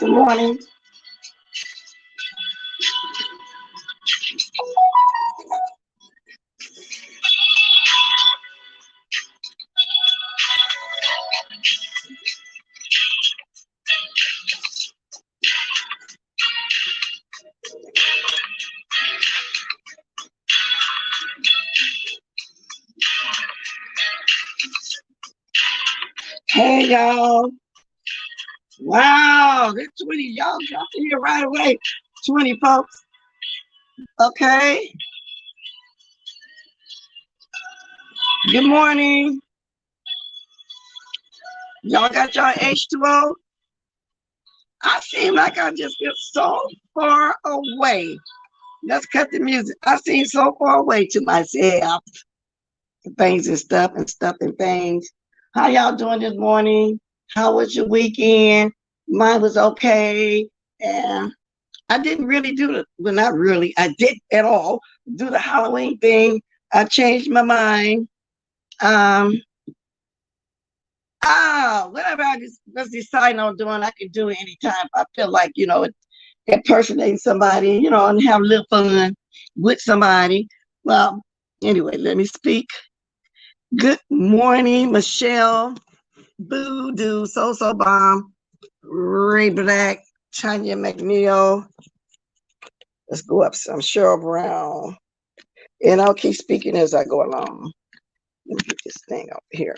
Good morning. Hey, y'all. Wow, there's 20. Y'all jumped in here right away. 20 folks. Okay. Good morning. Y'all got y'all H2O? I seem like I just get so far away. Let's cut the music. I seem so far away to myself. Things and stuff and things. How y'all doing this morning? How was your weekend? Mine was okay. And I didn't really do the, well, not really, I did at all do the Halloween thing. I changed my mind. Whatever I was deciding on doing, I could do it anytime. I feel like, impersonating somebody, and have a little fun with somebody. Well, anyway, let me speak. Good morning, Michelle, Voodoo, So Bomb, Ray Black, Tanya McNeil. Let's go up some Cheryl Brown. And I'll keep speaking as I go along. Let me get this thing over here.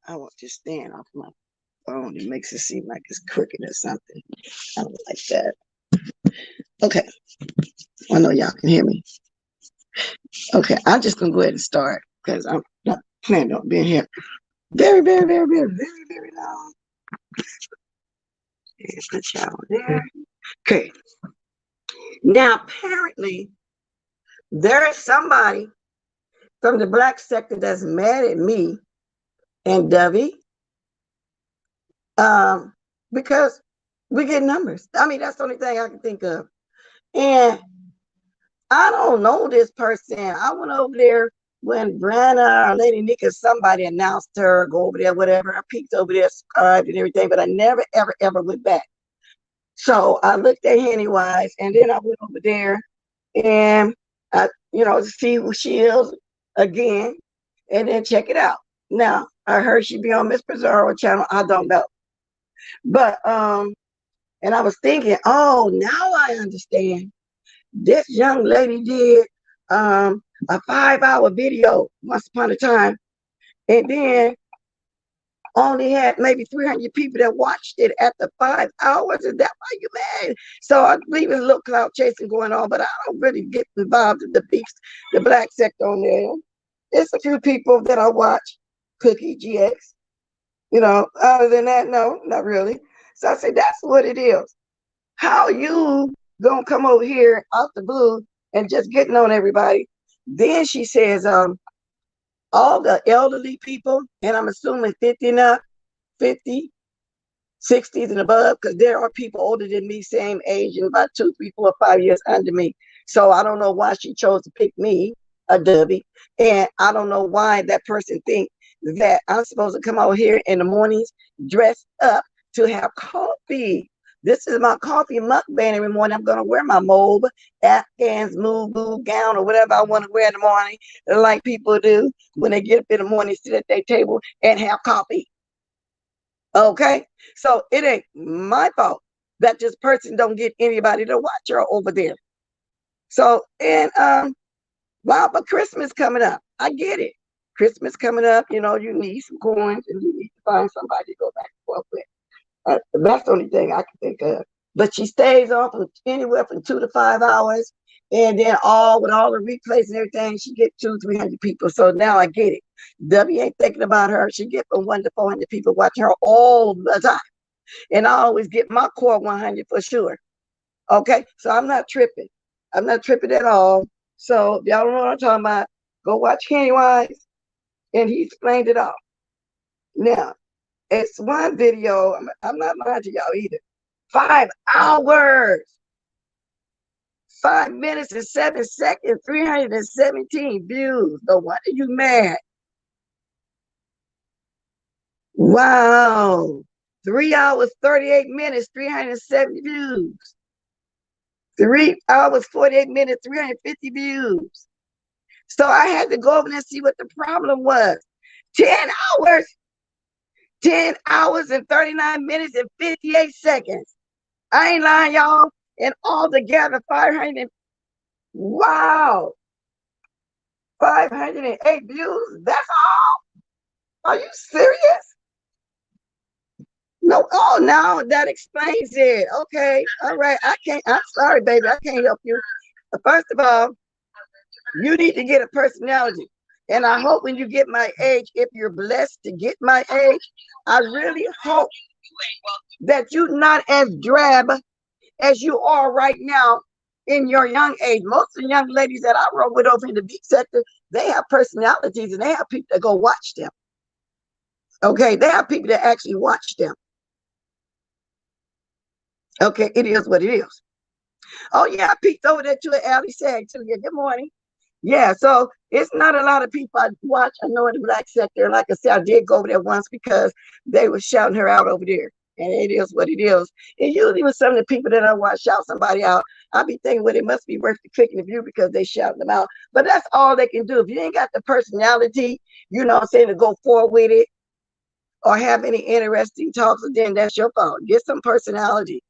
I want this stand off my phone. It makes it seem like it's crooked or something. I don't like that. Okay. I know y'all can hear me. Okay, I'm just going to go ahead and start because I'm not planning on being here very, very, very, very, very, very long. And put y'all there. Okay. Now, apparently, there is somebody from the Black sector that's mad at me and Dovey because we get numbers. I mean, that's the only thing I can think of. And I don't know this person. I went over there when Brenna or Lady Nick or somebody announced her, go over there, whatever. I peeked over there, subscribed and everything, but I never, ever, ever went back. So I looked at Hennywise, and then I went over there and I, see who she is again, and then check it out. Now, I heard she be on Miss Pizarro channel. I don't know. But, and I was thinking, oh, now I understand. This young lady did a 5-hour video once upon a time, and then only had maybe 300 people that watched it at the 5 hours. Is that why you mad? So I believe there's a little cloud chasing going on, but I don't really get involved in the beast, the Black sector on there. It's a few people that I watch, Cookie, GX. Other than that, no, not really. So I say, that's what it is. How you gonna come over here out the blue and just getting on everybody? Then she says, all the elderly people, and I'm assuming 50 and up, 50, 60s and above, because there are people older than me, same age, and about 2, 3, 4, 5 years under me. So I don't know why she chose to pick me, a Dubby, and I don't know why that person thinks that I'm supposed to come out here in the mornings dressed up to have coffee. This is my coffee mukbang every morning. I'm going to wear my mauve, Afghans, move gown, or whatever I want to wear in the morning, like people do when they get up in the morning, sit at their table and have coffee. Okay? So it ain't my fault that this person don't get anybody to watch her over there. So, and, wow, but Christmas coming up. I get it. Christmas coming up, you need some coins and you need to find somebody to go back and forth with. That's the only thing I can think of. But she stays on for anywhere from 2 to 5 hours, and then with all the replays and everything, she get 200, 300 people. So now I get it. W ain't thinking about her. She get from 1 to 400 people watching her all the time, and I always get my core 100 for sure. Okay, so I'm not tripping. I'm not tripping at all. So if y'all don't know what I'm talking about, go watch Pennywise, and he explained it all. Now, it's one video, I'm not lying to y'all either. 5 hours, 5 minutes and 7 seconds, 317 views. No wonder you mad. Wow. 3 hours, 38 minutes, 370 views. 3 hours, 48 minutes, 350 views. So I had to go over there and see what the problem was. 10 hours, 10 hours and 39 minutes and 58 seconds. I ain't lying, y'all. And all together, 500, wow, 508 views. That's all? Are you serious? No, oh, now that explains it. Okay, all right. I'm sorry, baby. I can't help you. First of all, you need to get a personality. And I hope when you get my age, if you're blessed to get my age, I really hope that you're not as drab as you are right now in your young age. Most of the young ladies that I work with over in the beat sector, they have personalities and they have people that go watch them. Okay, they have people that actually watch them. Okay, it is what it is. Oh yeah, I peeked over there to an alley sag too. Yeah, good morning. Yeah, so it's not a lot of people I watch. I know in the black sector. Like I said, I did go over there once because they were shouting her out over there. And it is what it is. And usually with some of the people that I watch shout somebody out, I'll be thinking, well, it must be worth the clicking the view because they shout them out. But that's all they can do. If you ain't got the personality, you know what I'm saying, to go forward with it or have any interesting talks, then that's your fault. Get some personality.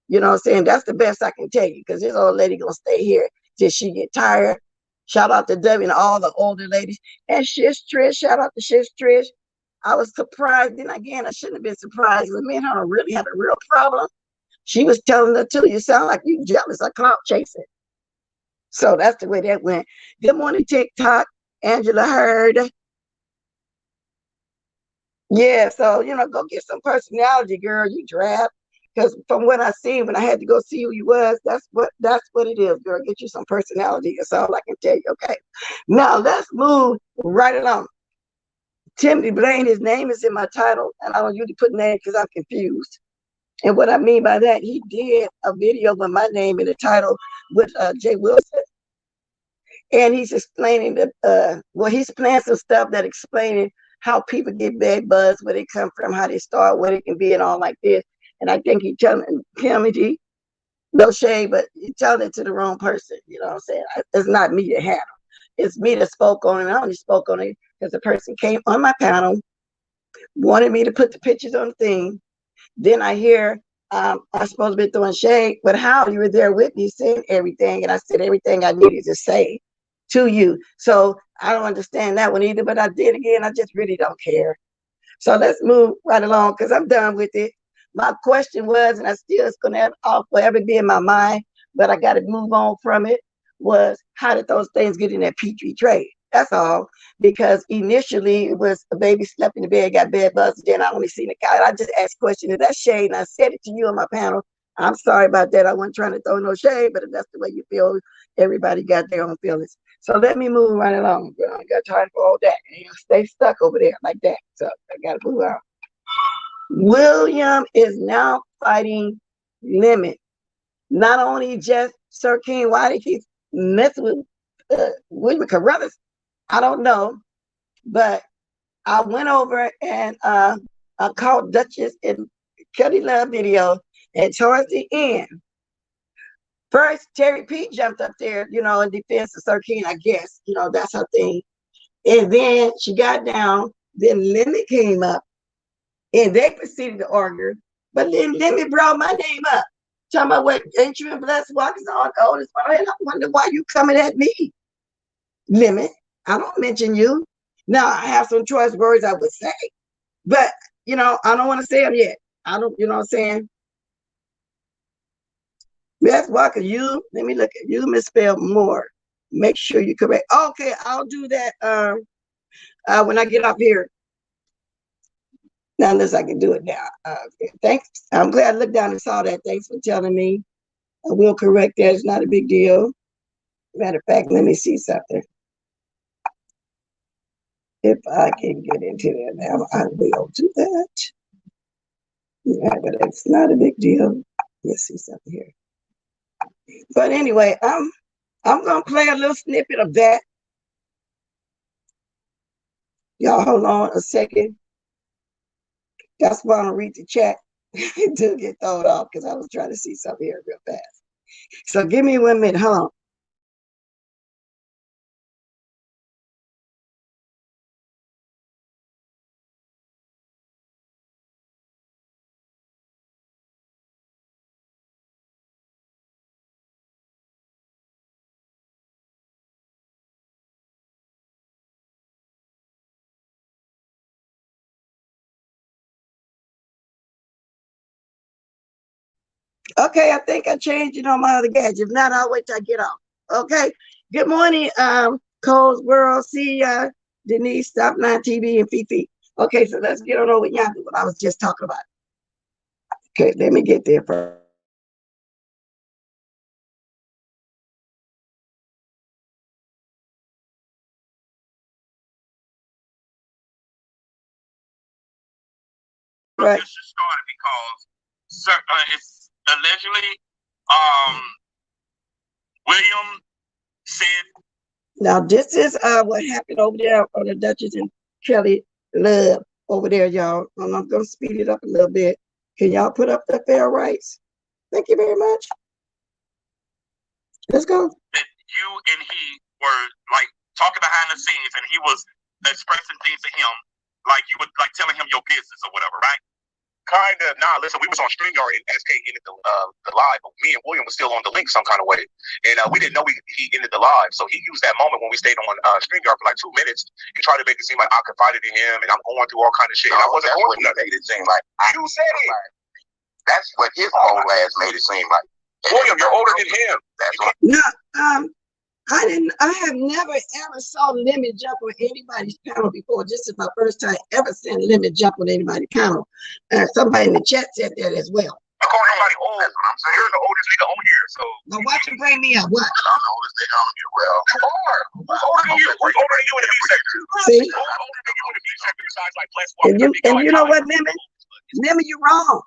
You know what I'm saying? That's the best I can take it because this old lady gonna stay here till she get tired. Shout out to Debbie and all the older ladies. And Shish Trish, shout out to Shish Trish. I was surprised. Then again, I shouldn't have been surprised. But me and her really had a real problem. She was telling her too, you sound like you jealous of clout chasing. So that's the way that went. Good morning, TikTok. Angela Heard. Yeah, so you know, go get some personality, girl. You drab. Because from what I see, when I had to go see who you was, that's what it is, girl. Get you some personality. That's all I can tell you. Okay. Now let's move right along. Timothy Blaine, his name is in my title, and I don't usually put name because I'm confused. And what I mean by that, he did a video with my name in the title with Jay Wilson. And he's explaining that, well, he's playing some stuff that explaining how people get bad buzz, where they come from, how they start, what it can be, and all like this. And I think he telling Timothy, no shade, but you telling it to the wrong person. You know what I'm saying? It's not me to handle. It's me that spoke on it. I only spoke on it because the person came on my panel, wanted me to put the pictures on the thing. Then I hear I'm supposed to be throwing shade, but how you were there with me saying everything, and I said everything I needed to say to you. So I don't understand that one either, but I did again. I just really don't care. So let's move right along because I'm done with it. My question was, and I still it's gonna forever be in my mind, but I got to move on from it, was how did those things get in that Petri tray? That's all. Because initially it was a baby slept in the bed, got bed bugs, then I only seen the guy. I just asked questions, is that shade? And I said it to you on my panel. I'm sorry about that. I wasn't trying to throw no shade, but if that's the way you feel, everybody got their own feelings. So let me move right along. I got time for all that. You know, stay stuck over there like that. So I got to move on. William is now fighting Limit. Not only just Sir King, why did he mess with William CORRUTHERS? I don't know, but I went over and I called Duchess and Kelly Love video, and towards the end, first Terry P jumped up there, you know, in defense of Sir King, I guess, you know, that's her thing. And then she got down, then Limit came up, and they proceeded to argue. But then Limit brought my name up. Talking about what, ain't you and Blessed Walkers on the oldest one? And I wonder why you coming at me, Limit. I don't mention you. Now I have some choice words I would say, but you know, I don't want to say them yet. I don't, you know what I'm saying? Blessed Walker, you, let me look at you, misspelled more. Make sure you correct. Okay, I'll do that when I get up here. Now, unless I can do it now. Thanks. I'm glad I looked down and saw that. Thanks for telling me. I will correct that. It's not a big deal. Matter of fact, let me see something. If I can get into that now, I will do that. Yeah, but it's not a big deal. Let's see something here. But anyway, I'm gonna play a little snippet of that. Y'all hold on a second. That's why I don't read the chat. It did get thrown off because I was trying to see something here real fast. So give me 1 minute. Hold on. Okay, I think I changed it on my other gadget. If not, I'll wait till I get off. Okay. Good morning, Cole's World. See Denise, Stop 9 TV, and Fifi. Okay, so let's get on over yonder, what I was just talking about. Okay, let me get there first. Right. This just started because it's allegedly William said. Now this is what happened over there on the Duchess and Kelly Love over there, y'all. And I'm gonna speed it up a little bit. Can y'all put up the fair rights? Thank you very much. Let's go. That you and he were like talking behind the scenes, and he was expressing things to him, like you were like telling him your business or whatever, right? Kind of. Nah, listen, we was on StreamYard and SK ended the live, but me and William was still on the link some kind of way. And we didn't know he ended the live. So he used that moment when we stayed on StreamYard for like 2 minutes. He tried to make it seem like I confided in him and I'm going through all kind of shit. No, and I wasn't going through nothing. Made it seem like you said it. That's what his old ass made it seem like. William, you're older than him. That's what. No, I have never ever saw Lemon jump on anybody's panel before. This is my first time ever seeing Lemon jump on anybody's panel. Somebody in the chat said that as well. I call nobody old. That's what I'm saying. You're the oldest nigga on here, so. Now watch you bring me up. What? I'm the oldest nigga on here. Well, you are. Who's older than you? Who's older than you in the beat sector? See? Who's older than you in the beat sector besides like Bless and you know what, Lemon? Lemon, you're wrong.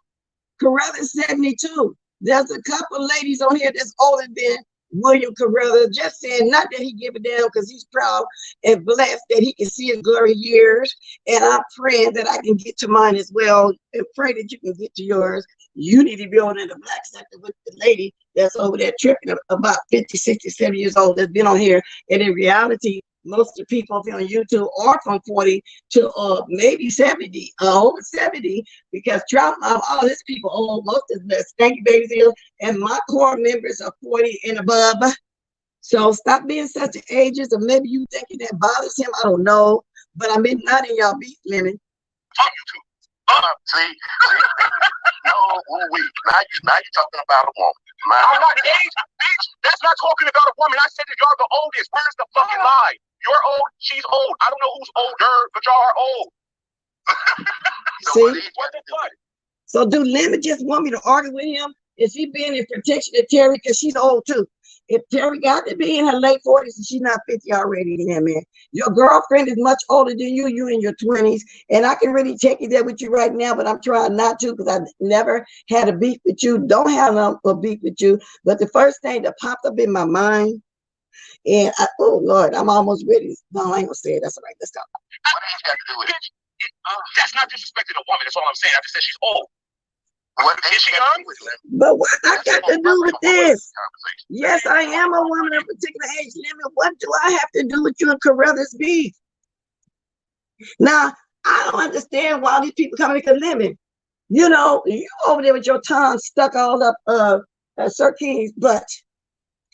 Carruthers 72. There's a couple ladies on here that's older than William Carruthers, just saying not that he give it down because he's proud and blessed that he can see his glory years. And I'm praying that I can get to mine as well and pray that you can get to yours. You need to be over in the black sector with the lady that's over there tripping about 50, 60, 70 years old that's been on here. And in reality, most of the people on YouTube are from 40 to maybe 70, over 70, because Trout Mom, all his people old, most of the Stanky Babies here, and my core members are 40 and above. So stop being such an ageist, or maybe you thinking that bothers him. I don't know, but I'm not in y'all beat, Lemon. On YouTube. See, no, weak. Now you're talking about a woman. I'm not age, bitch. That's not talking about a woman. I said that y'all the oldest. Where's the fucking lie? You're old. She's old. I don't know who's older, but y'all are old. See? What the fuck? So do Lemon just want me to argue with him? Is he being in protection of Terry? Because she's old too. If Terry got to be in her late 40s and she's not 50 already, then man, your girlfriend is much older than you. You in your 20s, and I can really take it there with you right now, but I'm trying not to because I never had a beef with you. Don't have no beef with you. But the first thing that popped up in my mind, and oh Lord, I'm almost ready. No, I ain't gonna say it. That's all right. Let's go. What age got to do with it? That's not disrespecting a woman. That's all I'm saying. I just said she's old. What is she young? But what I got to do with this? Yes, I am a woman of a particular age limit. What do I have to do with you and Carruthers beef? Now, I don't understand why these people coming to Lemon. You know, you over there with your tongue stuck all up Sir King's butt.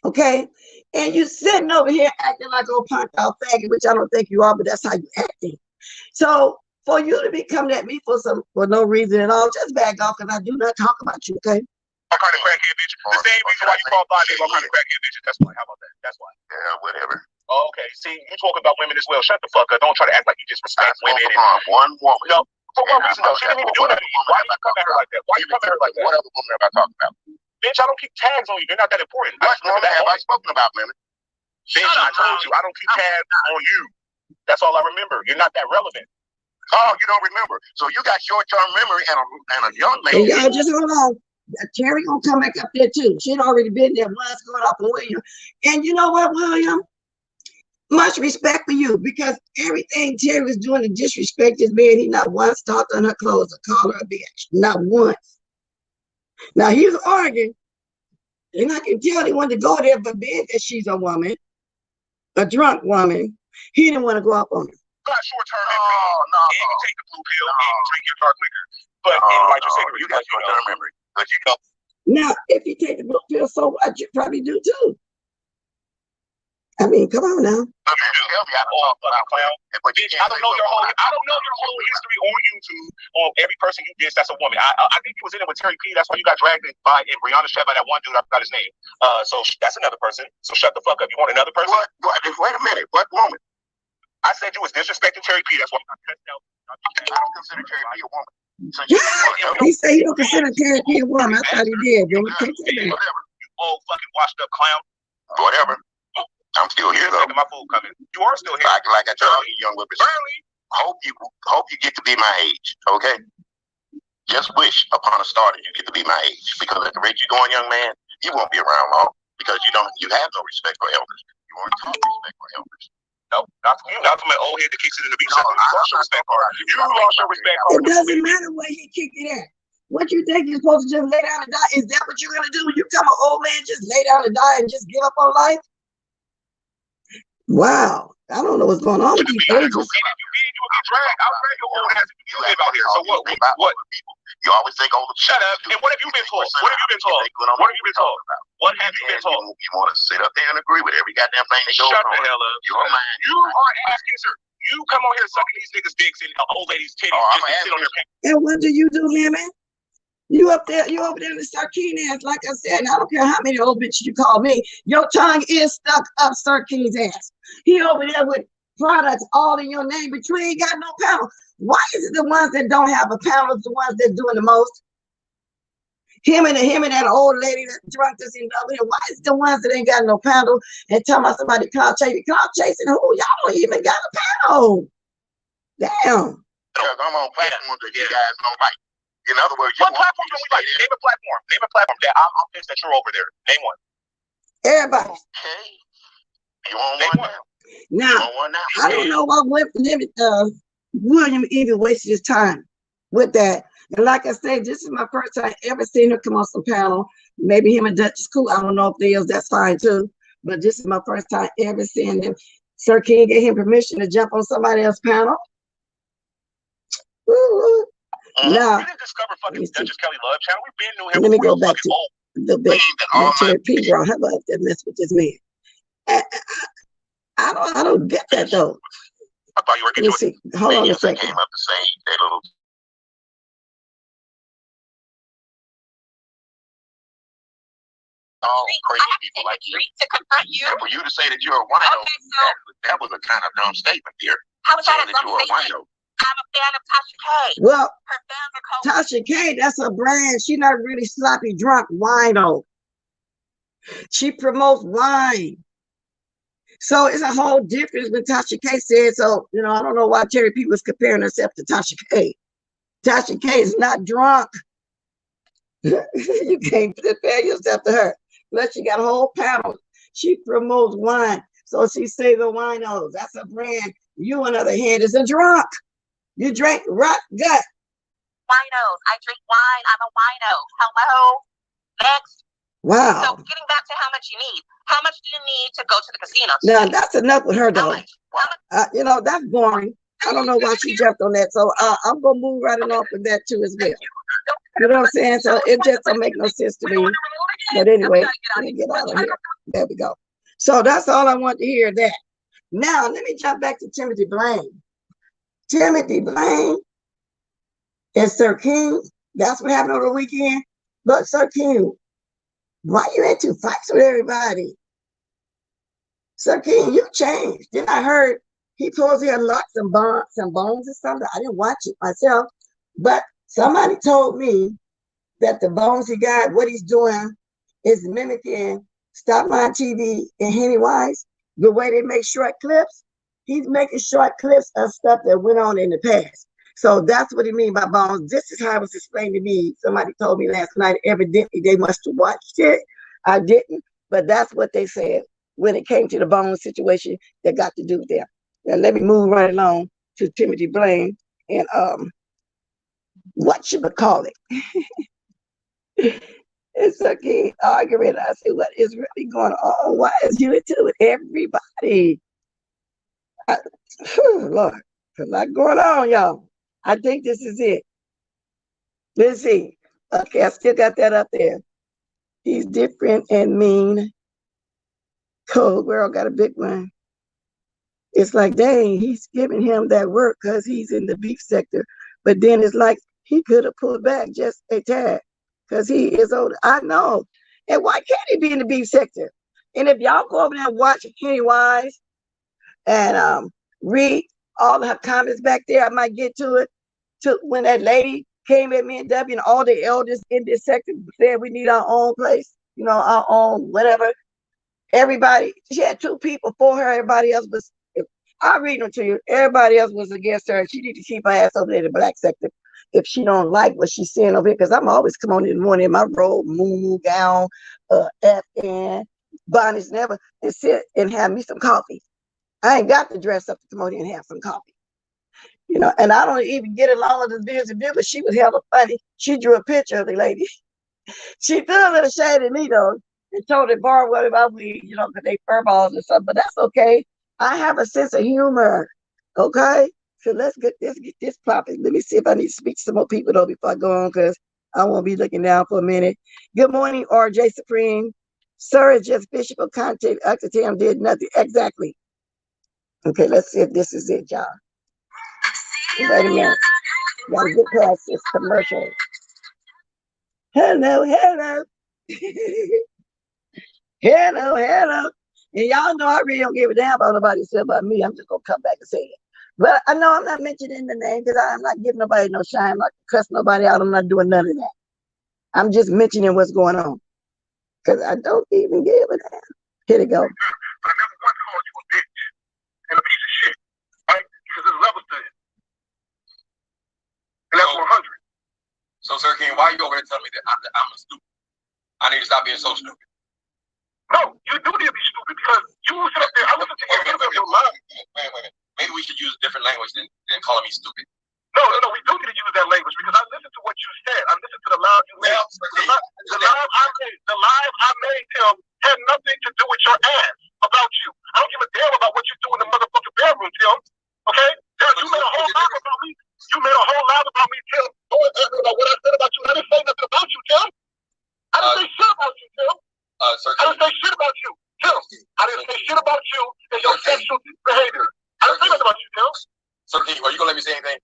Okay? And you sitting over here acting like old punk out faggot, which I don't think you are, but that's how you acting. So for you to be coming at me for no reason at all, just back off because I do not talk about you, okay? All kind of crackhead bitch. The same reason why you call blind niggas all kind of crackhead bitches. That's why. How about that? That's why. Yeah, whatever. Oh, okay. See, you talk about women as well. Shut the fuck up. Don't try to act like you just respect women. One woman. No, for what reason though? She didn't even do nothing. Why you come at her like that? Why you come at her like that? What other woman have I talked about? Bitch, I don't keep tags on you. They're not that important. What woman have I spoken about, women? Bitch, I told you I don't keep tabs on you. That's all I remember. You're not that relevant. Oh, you don't remember. So you got short-term memory and a young man. Hey, y'all just hold on. Terry gonna come back up there too. She'd already been there once going off on William. And you know what, William? much respect for you, because everything Terry was doing to disrespect this man, he not once talked on her clothes or called her a bitch. Not once. Now he's arguing, and I can tell he wanted to go there, but being that she's a woman, a drunk woman, he didn't want to go up on her. Got short-term memory. No. And you take the blue pill and you drink your dark liquor. But like you said, you got short-term memory. But you know. Now, if you take the blue pill, so what? You probably do too. I mean, come on now. Tell me, I don't know your whole history on YouTube on every person you dissed. That's a woman. I think he was in it with Terry P. That's why you got dragged by and Brianna Shep by that one dude. I forgot his name. So that's another person. So shut the fuck up. You want another person? What? Wait a minute. What woman? I said you was disrespecting Terry P. That's why I cussed out. I don't consider Terry P. a woman. So he said he don't consider Terry P. a woman. I thought he did. Then we can't say that. Whatever. You old fucking washed up clown. Whatever. I'm still here though. My food coming. You are still here. Like I told you, young women. Hope you get to be my age. Okay. Just wish upon a star that you get to be my age, because at the rate you're going, young man, you won't be around long, because you have no respect for elders. You won't talk respect for elders. No, not from you. Not from an old head that kicks it in the beach. No, you lost your respect for her. You lost your respect for her. It doesn't matter where he kicked it at. What you think you're supposed to just lay down and die? Is that what you're gonna do? You come an old man, just lay down and die and just give up on life? Wow, I don't know what's going on with these ages. You get dragged. I'll drag your old ass if you live out here. So what? You always think, oh, shut up. And what have you been told? What have you been told? What have you been told? What have you been told? You want to sit up there and agree with every goddamn thing that goes on. Shut the hell up. Your mind. You are an ass kisser. You come on here sucking these niggas' dicks and old ladies' titties. Sit on your and what do you do, man? You over there to start keen ass, like I said. And I don't care how many old bitches you call me. Your tongue is stuck up Sir King's ass. He over there with products all in your name, but you ain't got no panel. Why is it the ones that don't have a panel is the ones that doing the most? Him and that old lady that drunk us in over here. Why is it the ones that ain't got no panel and tell about somebody cloud chasing? Cloud chasing who? Y'all don't even got a panel. Damn. Because I'm on platforms that you guys don't like. In other words, what platform do we like? Name a platform. Name a platform. I'm pissed that you're over there. Name one. Everybody. Okay. You on one now? Now, I don't know why William even wasted his time with that. And like I said, this is my first time ever seeing her come on some panel. Maybe him and Dutch is cool. I don't know if they is. That's fine too. But this is my first time ever seeing him. Sir King gave him permission to jump on somebody else's panel. Ooh. Now, we didn't discover fucking Duchess Kelly Love channel. We've been new here. Let me go back to the bit. Terry P brought her up that mess with this man. I don't get that though. I thought you were getting see. Hold on a second. Came up to say that little. All crazy people like you. To confront you. And for you to say that you're a wino, that was a kind of dumb statement here. How was that a dumb statement? I'm a fan of Tasha K. Well, her fans are Tasha K, that's a brand. She's not really sloppy drunk wino. She promotes wine. So it's a whole difference when Tasha K said so. You know, I don't know why Terry P was comparing herself to Tasha K. Tasha K is not drunk. You can't compare yourself to her. Unless you got a whole panel. She promotes wine. So she say the winos. That's a brand. You, on the other hand, is a drunk. You drink rock gut. Winos. I drink wine. I'm a wino. Hello. Next. Wow. So getting back to how much you need. How much do you need to go to the casino? Now, that's enough with her, though. You know, that's boring. I don't know why she jumped on that. So I'm going to move right along with that, too, as well. You know what I'm saying? So it just don't make no sense to me. But anyway, let me get out of here. There we go. So that's all I want to hear that. Now, let me jump back to Timothy Blaine. Timothy Blaine and Sir King, that's what happened over the weekend. But Sir King, why you into fights with everybody? Sir King, you changed. Then I heard he supposed he unlocked some bones or something. I didn't watch it myself, but somebody told me that the bones he got, what he's doing is mimicking Stop Line TV and Henny Wise, the way they make short clips. He's making short clips of stuff that went on in the past. So that's what he mean by bones. This is how it was explained to me. Somebody told me last night, evidently they must have watched it. I didn't, but that's what they said. when it came to the bone situation that got to do with them. Now let me move right along to Timothy Blaine and what should we call it? It's okay. Arguing. I said, what is really going on? Why is you into it? Everybody. Lord, a lot going on, y'all. I think this is it. Let's see. Okay, I still got that up there. He's different and mean. Cold girl got a big one. It's like, dang, he's giving him that work because he's in the beef sector. But then it's like he could have pulled back just a tad because he is older. I know. And why can't he be in the beef sector? And if y'all go over there and watch Henny Wise and read all of her comments back there, I might get to it. To when that lady came at me and W and all the elders in this sector said we need our own place, you know, our own whatever. Everybody, she had 2 people for her. Everybody else was, I'll read them to you. Everybody else was against her. She need to keep her ass over there in the black sector if she don't like what she's saying over here. Because I'm always come on in the morning in my robe, moo gown, FN, bonnets, never, and sit and have me some coffee. I ain't got to dress up to come on in and have some coffee. You know, and I don't even get along with the business, but she was hella funny. She drew a picture of the lady. She threw a little shade at me though, and told her, "Bar, what about we?" You know, because they fur balls or something. But that's okay. I have a sense of humor. Okay, so let's get this popping. Let me see if I need to speak to some more people though before I go on, because I won't be looking down for a minute. Good morning, RJ Supreme. Sir, it's just Bishop of content. Octatam did nothing exactly. Okay, let's see if this is it, y'all. Wait a minute. Gotta get past this commercial. Hello, hello. hello. And y'all know I really don't give a damn about nobody said about me. I'm just gonna come back and say it. But I know I'm not mentioning the name because I'm not giving nobody no shine. I'm not cussing nobody out. I'm not doing none of that. I'm just mentioning what's going on. Because I don't even give a damn. Here we go. I never once called you a bitch and a piece of shit, right? Because there's levels to it. And that's 100. So, Sir King, why are you over here telling me that I'm a stupid? I need to stop being so stupid. No, you do need to be stupid because you sit up there. I listen to your mind. Wait. Maybe we should use different language than calling me stupid. No, we do need to use that language because I listened to what you said. I listened to the live you made. The live I made, Tim, had nothing to do with your ass about you. I don't give a damn about what you do in the motherfucking bedroom, Tim. Okay? You made a whole live about me. You made a whole live about me, Tim. About what I said about you. I didn't say nothing about you, Tim. I didn't say shit about you, Tim. Sir, I didn't say shit about you, Tim. I didn't say shit about you and your sexual behavior. I didn't say nothing about you, Tim. Sir King, are you gonna let me say anything?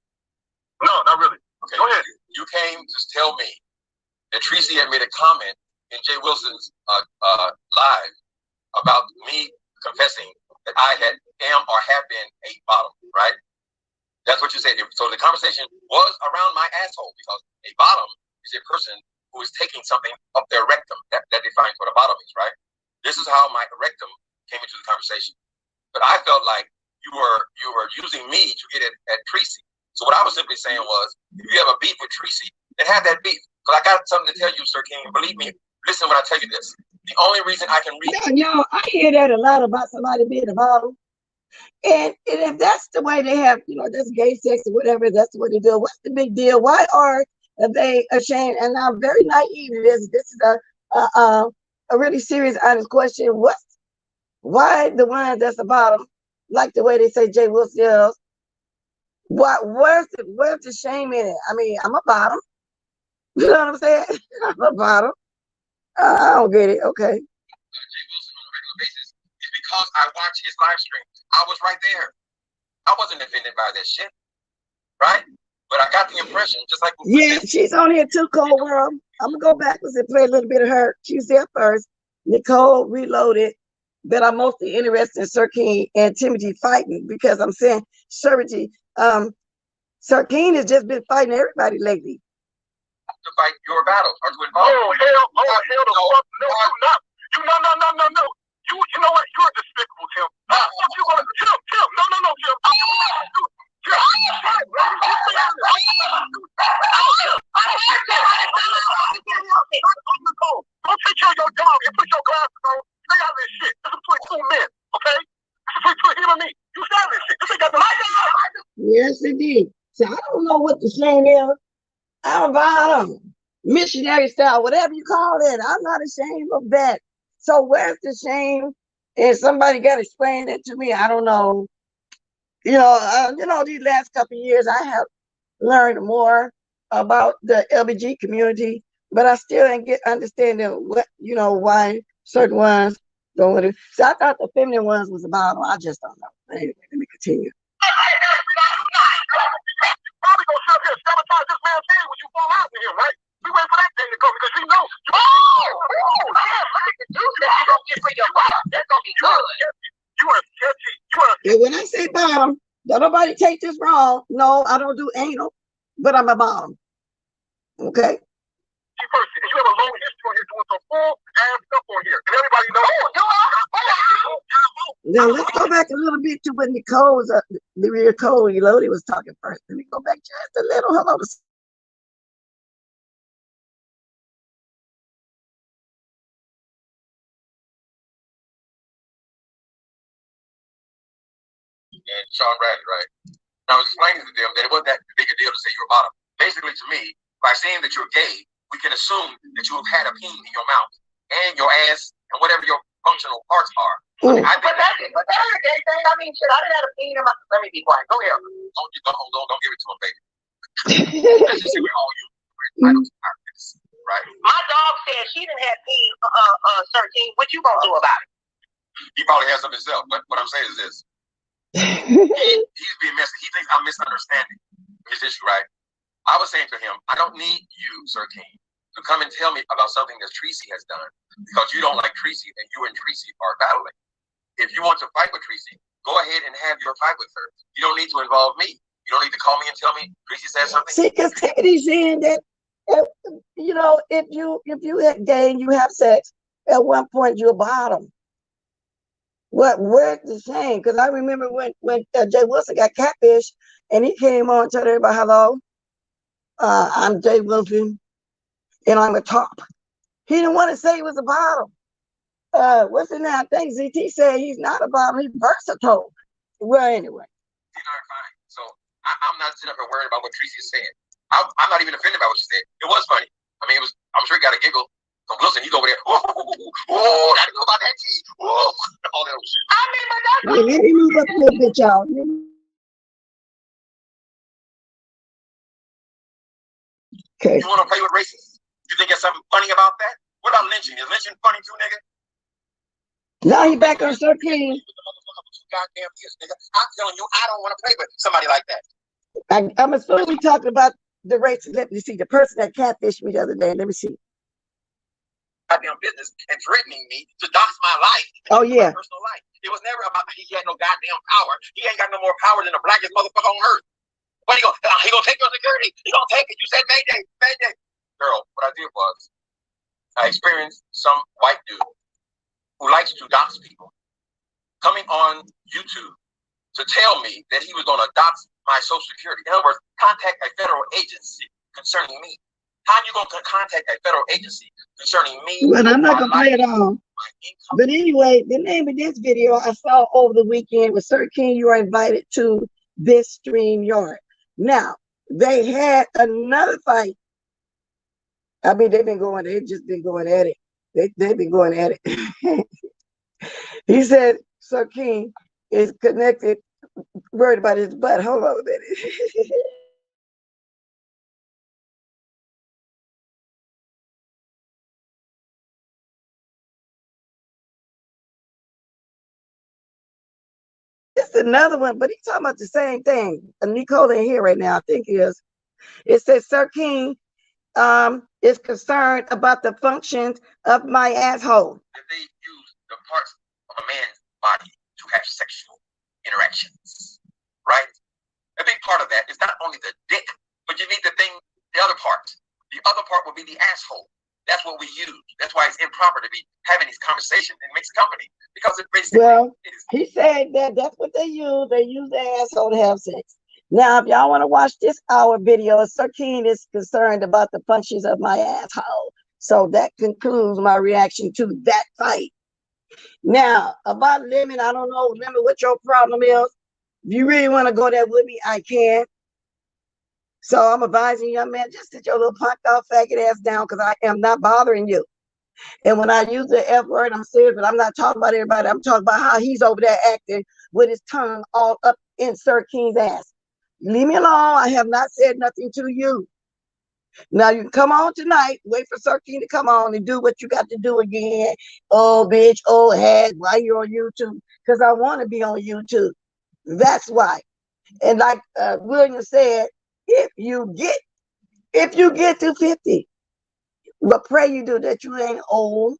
No, not really. Okay. Go ahead. You came to tell me that Tracy had made a comment in Jay Wilson's live about me confessing that I am or have been a bottom, right? That's what you said. So the conversation was around my asshole because a bottom is a person who is taking something up their rectum. That defines what a bottom is, right? This is how my rectum came into the conversation. But I felt like you were using me to get at Tracy. So what I was simply saying was, if you have a beef with Tracy, then have that beef. Because I got something to tell you, Sir King. Believe me, listen when I tell you this. The only reason I can read... Y'all, I hear that a lot about somebody being a bottom. And if that's the way they have, you know, that's gay sex or whatever, that's the way they do it. What's the big deal? Why are they ashamed? And I'm very naive to this. This is a really serious, honest question. Why the ones that's the bottom, like the way they say Jay Wilson is, where's the shame in it? I mean, I'm a bottom. You know what I'm saying? I'm a bottom. I don't get it. Okay. Jay Wilson on a regular basis is because I watch his live stream. I was right there. I wasn't offended by that shit, right? But I got the impression, just like she's on here too, Cold World. I'm gonna go backwards and play a little bit of her. She was there first. Nicole Reloaded. That I'm mostly interested in Sir King and Timothy fighting because I'm saying Sir King has just been fighting everybody lately. To fight your battles or to involve. Oh hell the fuck no, you're not. No. You know what? You're despicable, Tim. You gonna Tim? No, Tim. Don't take care of your dog and put your glasses on. Stay out of this shit. This is between 2 men. So I don't know what the shame is. I'm about them. Missionary style, whatever you call it. I'm not ashamed of that. So where's the shame? And somebody got to explain it to me. I don't know. These last couple of years, I have learned more about the LBG community, but I still ain't get understanding why certain ones don't want to. So I thought the feminine ones was about them. I just don't know. Anyway, let me continue. Probably gonna sit up here and sabotage this man's game when you fall out with him, right? We wait for that day to come because you know. You're gonna get for your bottom. That's gonna be good. You are sketchy. And when I say bottom, don't nobody take this wrong. No, I don't do anal, but I'm a bottom. Okay. First, you have a long history on here doing some full ass stuff on here, and everybody knows. Now let's go back a little bit to when Nicole's the real Cole Elodie was talking first. Let me go back just a little. Hold on. And Sean Bradley, right? And I was explaining to them that it wasn't that big a deal to say you're a bottom. Basically, to me, by saying that you're gay, we can assume that you have had a peen in your mouth and your ass and whatever your functional parts are. Mm. But that's a gay thing. I mean, shit, I didn't have a peen in my. Let me be quiet. Go ahead. Don't give it to him, baby. Let's just say we're all entitled to our this, right? My dog said she didn't have peen, 13. What you gonna do about it? He probably has some himself, but what I'm saying is this. He's being messy. He thinks I'm misunderstanding his issue, right? I was saying to him, I don't need you, Sir King, to come and tell me about something that Tracy has done because you don't like Tracy and you and Tracy are battling. If you want to fight with Tracy, go ahead and have your fight with her. You don't need to involve me. You don't need to call me and tell me Tracy said something. See, because Tiffany's saying that, if you had gay and you have sex, at one point you're bottom. Where's the shame? Because I remember when Jay Wilson got catfish and he came on and told everybody, hello, I'm Jay Wilson and I'm a top. He didn't want to say he was a bottom. What's the name? I think ZT said he's not a bottom, he's versatile. Well, anyway. Fine. So I'm not sitting up here worried about what Tracy is saying. I'm not even offended by what she said. It was funny. I mean, I'm sure he got a giggle. Wilson, he's over there. Oh, gotta know about that cheese. Oh, all that shit. I mean, but that's. Let me move up a little bit, y'all. Okay. You want to play with racists? You think there's something funny about that? What about lynching? Is lynching funny too, nigga? Now he back on Sir King. Goddamn yes, nigga. I'm telling you, I don't want to play with somebody like that. I'm assuming we talking about the racist. Let me see. The person that catfished me the other day. Let me see. Goddamn business and threatening me to dox my life. Oh yeah. My personal life. It was never about he had no goddamn power. He ain't got no more power than the blackest motherfucker on earth. What he gonna take your security? He gonna take it. You said Mayday, Mayday. Girl, what I did was I experienced some white dude who likes to dox people coming on YouTube to tell me that he was gonna dox my social security. In other words, contact a federal agency concerning me. How are you going to contact a federal agency concerning me? Well, I'm not going to play it all. But anyway, the name of this video I saw over the weekend was Sir King, you are invited to this StreamYard. Now, they had another fight. I mean, they've just been going at it. They've been going at it. He said Sir King is connected, worried about his butt. Hold on a minute. It's another one, but he's talking about the same thing. Nicole ain't here right now. I think it is. It says Sir King is concerned about the functions of my asshole. If they use the parts of a man's body to have sexual interactions, right? A big part of that is not only the dick, but you need the other part. The other part would be the asshole. That's what we use. That's why it's improper to be having these conversations in mixed company because it basically. Well, he said that's what they use. They use the asshole to have sex. Now, if y'all want to watch this hour video, Sir King is concerned about the functions of my asshole. So that concludes my reaction to that fight. Now, about Lemon, I don't know. Remember what your problem is. If you really want to go there with me, I can. So I'm advising young man, just sit your little punked off faggot ass down, because I am not bothering you. And when I use the F word, I'm serious, but I'm not talking about everybody. I'm talking about how he's over there acting with his tongue all up in Sir King's ass. Leave me alone. I have not said nothing to you. Now you can come on tonight, wait for Sir King to come on and do what you got to do again. Oh, bitch, oh, head, why you're on YouTube? Because I want to be on YouTube. That's why. And like William said, if you get to 50, but pray you do that you ain't old,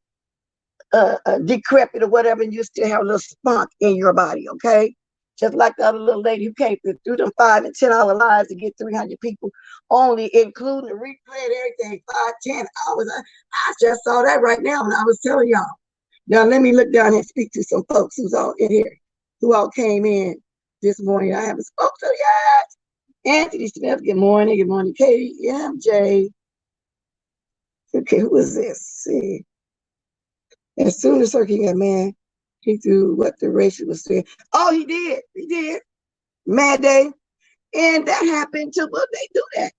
decrepit or whatever, and you still have a little spunk in your body, okay? Just like the other little lady who came through them 5 and 10 hour lives to get 300 people, only including the replay and everything, 5, 10 hours. I just saw that right now when I was telling y'all. Now let me look down and speak to some folks who's all in here, who all came in this morning. I haven't spoken to yet. Anthony Smith, good morning. Good morning, Katie, MJ. Okay, who is this? See. As soon as Sir King got mad, he threw what the racist was saying. Oh, he did. He did. Mad Day. And that happened too. Well, they do that.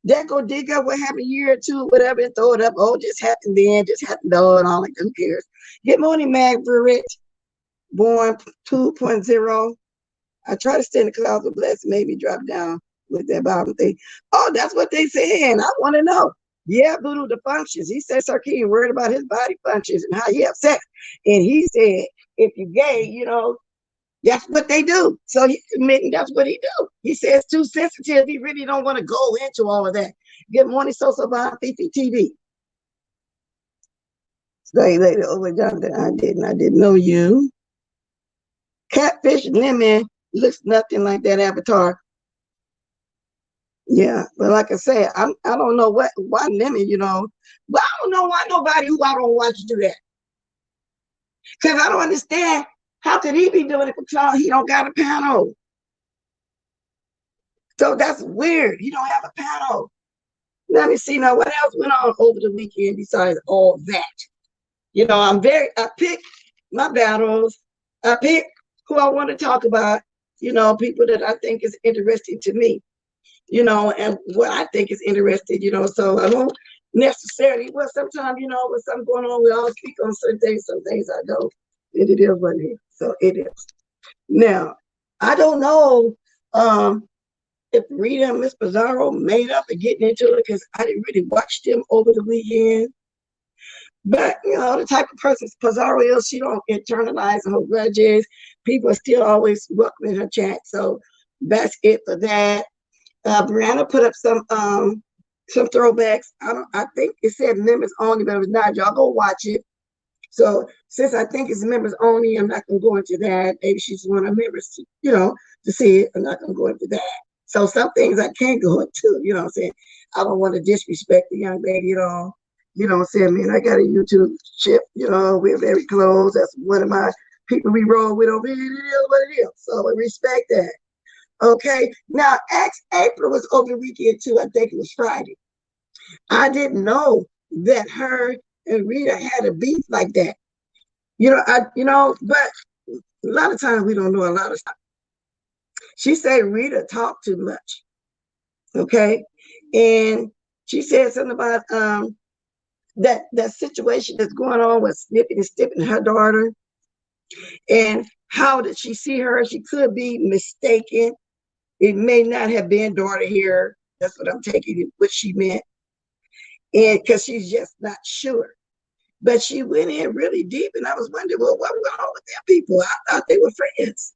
They go dig up what happened a year or two, whatever, and throw it up. Oh, just happened then, just happened though, and all like, who cares? Good morning, Mag Burrett. Born 2.0. I try to stay in the clouds of blessing, maybe drop down with that Bible thing. Oh, that's what they saying. I want to know. Yeah, Voodoo, the functions. He said Sir King worried about his body functions and how he upset. And he said, if you're gay, that's what they do. So he's admitting that's what he do. He says too sensitive. He really don't want to go into all of that. Good morning, Social Bond Fifi TV. Stay later over down there. I didn't know you. Catfish Lemon looks nothing like that avatar. Yeah, but like I said, I don't know why Lemon, but I don't know why nobody who I don't watch do that. Because I don't understand how could he be doing it because he don't got a panel. So that's weird. He don't have a panel. Let me see now what else went on over the weekend besides all that. I pick my battles. I pick who I want to talk about, people that I think is interesting to me. And what I think is interesting, so I don't necessarily, well, sometimes, with something going on, we all speak on certain things, some things I don't. It is what it is. So it is. Now, I don't know if Rita and Miss Pizarro made up and getting into it because I didn't really watch them over the weekend. But, the type of person Pizarro is, she don't internalize her grudges. People are still always welcome in her chat. So that's it for that. Brianna put up some throwbacks. I think it said members only, but it was not. Y'all go watch it. So since I think it's members only, I'm not gonna go into that. Maybe she's one of members, to see it. I'm not gonna go into that. So some things I can't go into, what I'm saying? I don't want to disrespect the young lady at all. You know what I'm saying? Man, I got a YouTube chip, we're very close. That's one of my people we roll with over here. It is what it is. So I respect that. Okay, now April was over the weekend too. I think it was Friday. I didn't know that her and Rita had a beef like that. But a lot of times we don't know a lot of stuff. She said Rita talked too much. Okay, and she said something about that situation that's going on with snipping and stipping her daughter, and how did she see her? She could be mistaken. It may not have been daughter here. That's what I'm taking it, what she meant. And because she's just not sure. But she went in really deep, and I was wondering, well, what was wrong with them people? I thought they were friends.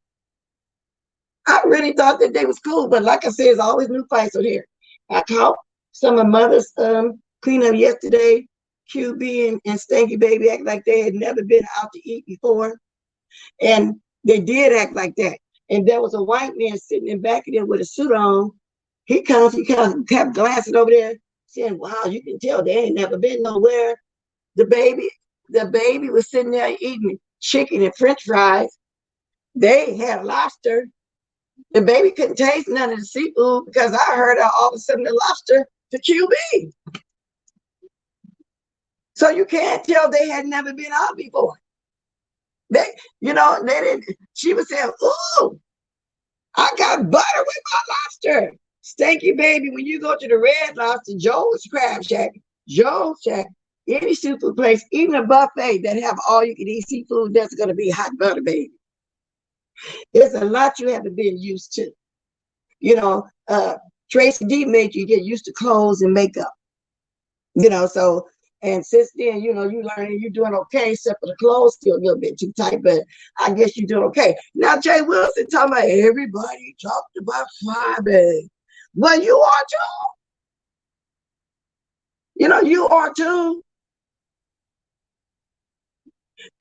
I really thought that they was cool, but like I said, there's always new fights on here. I caught some of Mother's cleanup yesterday. QB and Stanky Baby act like they had never been out to eat before. And they did act like that. And there was a white man sitting in back of them with a suit on. He kind of kept glancing over there, saying, wow, you can tell they ain't never been nowhere. The baby was sitting there eating chicken and French fries. They had lobster. The baby couldn't taste none of the seafood because I heard all of a sudden the lobster to QB. So you can't tell they had never been out before. They didn't. She was saying, ooh, I got butter with my lobster. Stanky Baby, when you go to the Red Lobster, Joe's Crab Shack, any seafood place, even a buffet that have all you can eat seafood, that's going to be hot butter, baby. There's a lot you haven't been used to. You know, Tracy D made you get used to clothes and makeup. You know, so, and since then, you know, you learning you're doing okay, except for the clothes still a little bit too tight, but I guess you're doing okay. Now, Jay Wilson talking about everybody talked about Friday. Well, you are too. You know, you are too.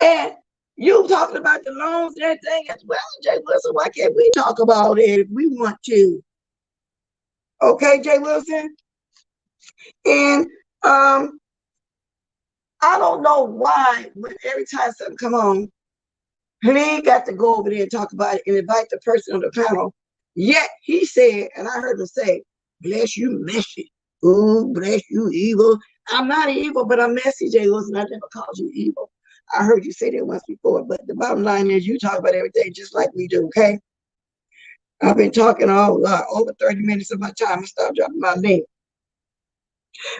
And you talking about the loans and everything as well, Jay Wilson. Why can't we talk about it if we want to? Okay, Jay Wilson. And I don't know why when every time something come on, he got to go over there and talk about it and invite the person on the panel. Yet he said, and I heard him say, bless you, messy. Ooh, bless you, evil. I'm not evil, but I'm messy, Jay Wilson. I never called you evil. I heard you say that once before, but the bottom line is you talk about everything just like we do, okay? I've been talking all over 30 minutes of my time. I stopped dropping my link.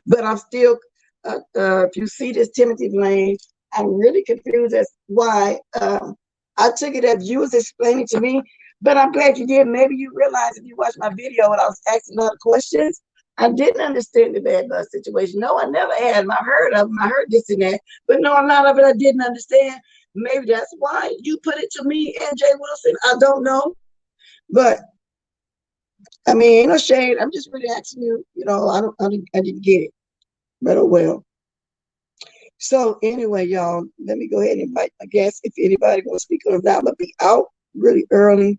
But I'm still, if you see this Timothy Blaine, I'm really confused as why I took it as you was explaining to me, but I'm glad you did. Maybe you realize if you watched my video and I was asking a lot of questions, I didn't understand the bad bus situation. No, I never had. I heard of them. I heard this and that, but no, a lot of it I didn't understand. Maybe that's why you put it to me and Jay Wilson. I don't know, but I mean, ain't no shade. I'm just really asking you. You know, I didn't get it, but oh well. So anyway, y'all, let me go ahead and invite my guests. If anybody wants to speak on that, I'm gonna be out really early,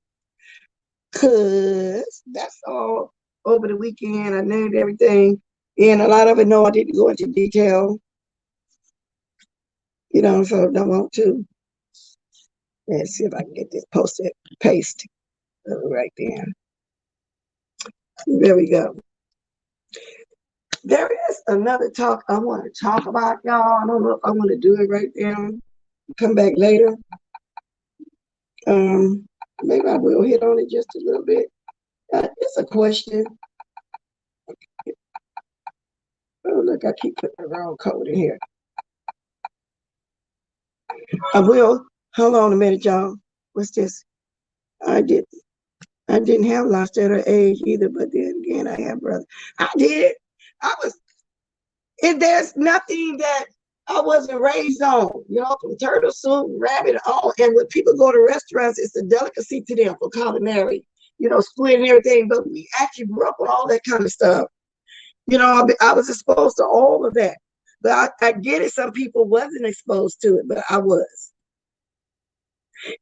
cause that's all over the weekend. I named everything, and a lot of it, no, I didn't go into detail. You know, so I don't want to. Let's see if I can get this posted, paste right there. There we go. There is another talk I want to talk about, y'all. I don't know if I want to do it right now. Come back later. Maybe I will hit on it just a little bit. It's a question. Oh, look, I keep putting the wrong code in here. I will. Hold on a minute, y'all. What's this? I didn't have lost at her age either, but then again, I have brother. I did. There's nothing that I wasn't raised on, you know, from turtle soup, rabbit, all. And when people go to restaurants, it's a delicacy to them for culinary, you know, squid and everything. But we actually grew up with all that kind of stuff. You know, I was exposed to all of that. But I get it. Some people wasn't exposed to it, but I was.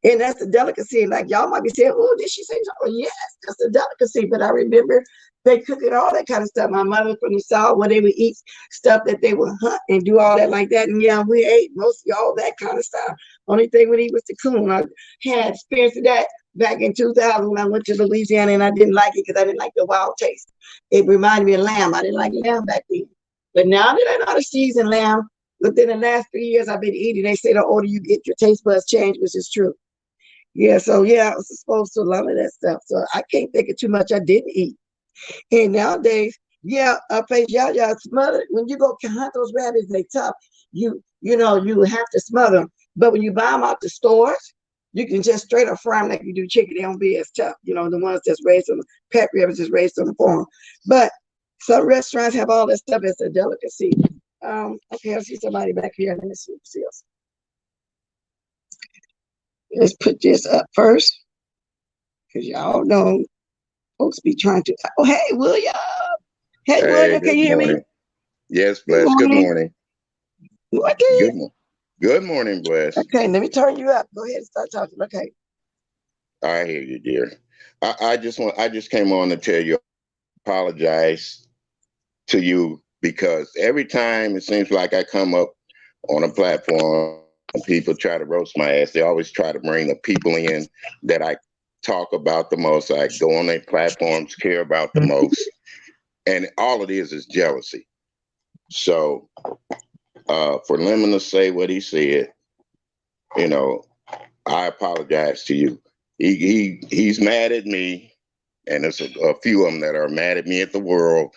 And that's the delicacy. Like y'all might be saying, oh, did she say so? Yes, that's a delicacy. But I remember they cook it, all that kind of stuff. My mother from the South, where they would eat stuff that they would hunt and do all that like that. And yeah, we ate mostly all that kind of stuff. Only thing we eat was the coon. I had experience of that back in 2000 when I went to Louisiana, and I didn't like it because I didn't like the wild taste. It reminded me of lamb. I didn't like lamb back then. But now that I know how to season lamb, within the last 3 years I've been eating, they say the older you get, your taste buds change, which is true. Yeah, so yeah, I was exposed to a lot of that stuff. So I can't think of too much I didn't eat. And nowadays, yeah, y'all smother. When you go hunt those rabbits, they tough. You know, you have to smother them. But when you buy them out the stores, you can just straight up fry them like you do chicken. They don't be as tough. You know, the ones that's raised on the pet rabbits is raised on the farm. But some restaurants have all that stuff as a delicacy. Okay, I see somebody back here. Let me see who else. Let's put this up first, because y'all know folks be trying to. Oh, hey, William. Hey, William, can you hear me? Yes, Bless. Good morning. Good morning, Bless. Okay, let me turn you up. Go ahead and start talking. Okay. I hear you, dear. I just came on to tell you, apologize to you, because every time it seems like I come up on a platform and people try to roast my ass, they always try to bring the people in that I talk about the most, I go on their platforms, care about the most. And all it is jealousy. So for Lemon to say what he said, you know, I apologize to you. He's mad at me, and there's a few of them that are mad at me at the world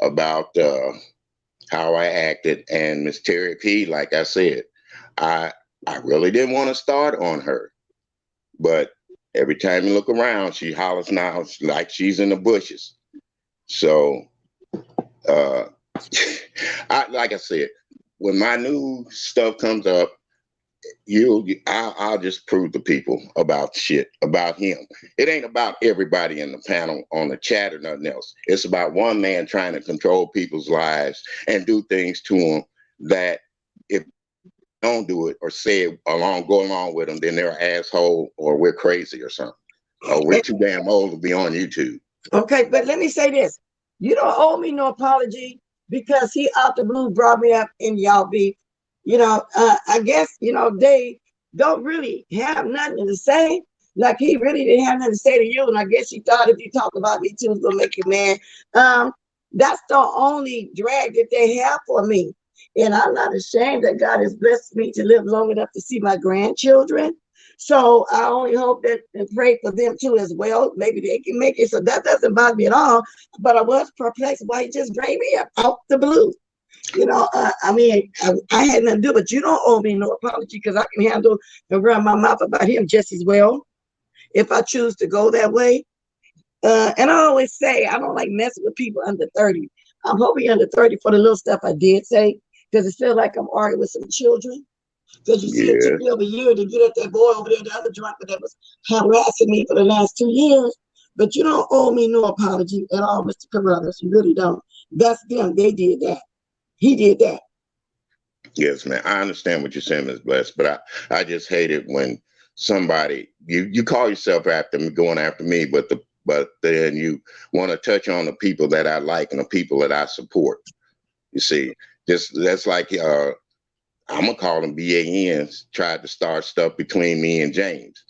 about how I acted. And Miss Terry P, like I said, I really didn't want to start on her, but every time you look around, she hollers now like she's in the bushes. So, like I said, when my new stuff comes up, I'll just prove to people about shit about him. It ain't about everybody in the panel on the chat or nothing else. It's about one man trying to control people's lives and do things to them that if don't do it or say it go along with them, then they're an asshole or we're crazy or something. Or we're too damn old to be on YouTube. Okay, but let me say this. You don't owe me no apology because he out the blue brought me up in y'all beef. I guess, they don't really have nothing to say. Like he really didn't have nothing to say to you. And I guess he thought if you talk about me too, it's gonna make you mad. That's the only drag that they have for me. And I'm not ashamed that God has blessed me to live long enough to see my grandchildren. So I only hope that and pray for them too as well. Maybe they can make it. So that doesn't bother me at all. But I was perplexed why he just bring me up out the blue. I mean, I had nothing to do, but you don't owe me no apology because I can handle and run my mouth about him just as well if I choose to go that way. And I always say I don't like messing with people under 30. I'm hoping under 30 for the little stuff I did say because it feels like I'm arguing with some children. Because you see, it took me over a year to get at that boy over there, the other drunker that was harassing me for the last 2 years. But you don't owe me no apology at all, Mr. Carruthers. You really don't. That's them. They did that. He did that. Yes, man. I understand what you're saying, Ms. Bless, but I just hate it when somebody you call yourself after me, going after me, but then you want to touch on the people that I like and the people that I support. You see, that's like I'm gonna call them BANs tried to start stuff between me and James,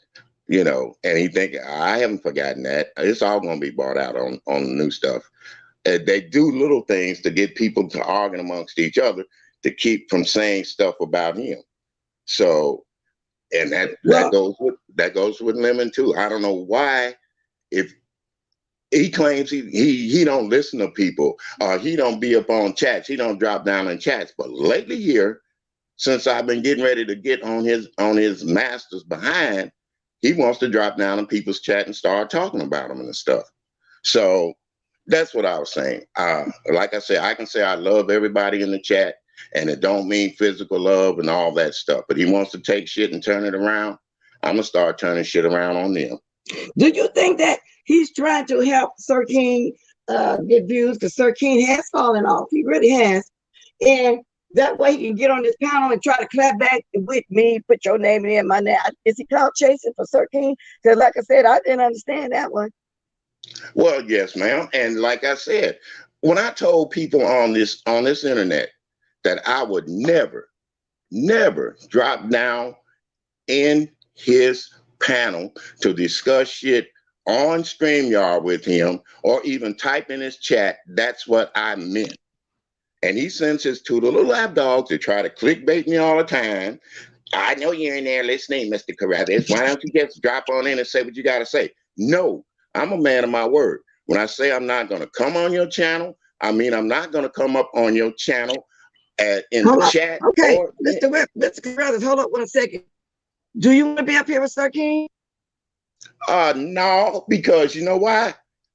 and he think I haven't forgotten that. It's all gonna be brought out on the new stuff. They do little things to get people to argue amongst each other to keep from saying stuff about him. So, and that goes with Lemon too. I don't know why, if he claims he don't listen to people, he don't be up on chats, he don't drop down in chats. But lately here, since I've been getting ready to get on his master's behind, he wants to drop down in people's chat and start talking about them and stuff. So that's what I was saying. Like I said, I can say I love everybody in the chat, and it don't mean physical love and all that stuff. But he wants to take shit and turn it around. I'm gonna start turning shit around on them. Do you think that he's trying to help Sir King get views? Because Sir King has fallen off. He really has. And that way he can get on this panel and try to clap back with me, put your name in my name. Is he clout chasing for Sir King? Because like I said, I didn't understand that one. Well, yes, ma'am. And like I said, when I told people on this internet that I would never drop down in his panel to discuss shit on StreamYard with him or even type in his chat, that's what I meant. And he sends his two little lapdogs to try to clickbait me all the time. I know you're in there listening, Mr. Carruthers. Why don't you just drop on in and say what you got to say? No, I'm a man of my word. When I say I'm not going to come on your channel, I mean I'm not going to come up on your channel in the chat. Okay, Mr. Carruthers, hold up 1 second. Do you want to be up here with Sir King? No, because you know why?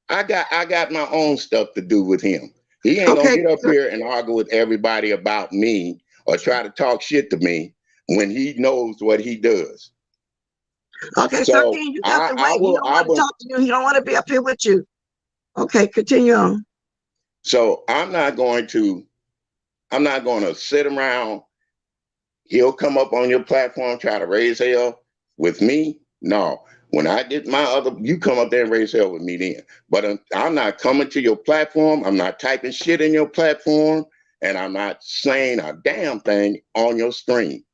I got my own stuff to do with him. He ain't gonna get up here and argue with everybody about me or try to talk shit to me when he knows what he does. Okay, so Sir King, you got the right. He don't want to talk to you. He don't want to be up here with you. Okay, continue on. So I'm not going to sit around. He'll come up on your platform, try to raise hell with me. No. When I get you come up there and raise hell with me then. But I'm not coming to your platform. I'm not typing shit in your platform. And I'm not saying a damn thing on your stream.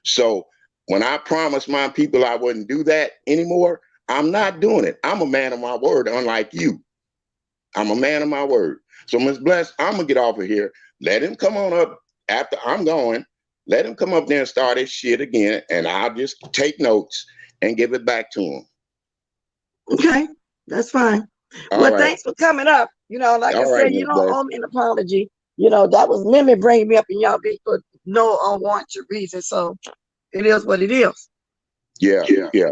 So when I promised my people I wouldn't do that anymore, I'm not doing it. I'm a man of my word, unlike you. I'm a man of my word. So Ms. Bless, I'm going to get off of here. Let him come on up after I'm going. Let him come up there and start his shit again. And I'll just take notes and give it back to him. Okay, that's fine. All Well, right. thanks for coming up. Like I All right, said, Miss you don't Blaine. owe me an apology. That was Lemon bringing me up in y'all big for no unwarranted reason. So it is what it is. Yeah, yeah.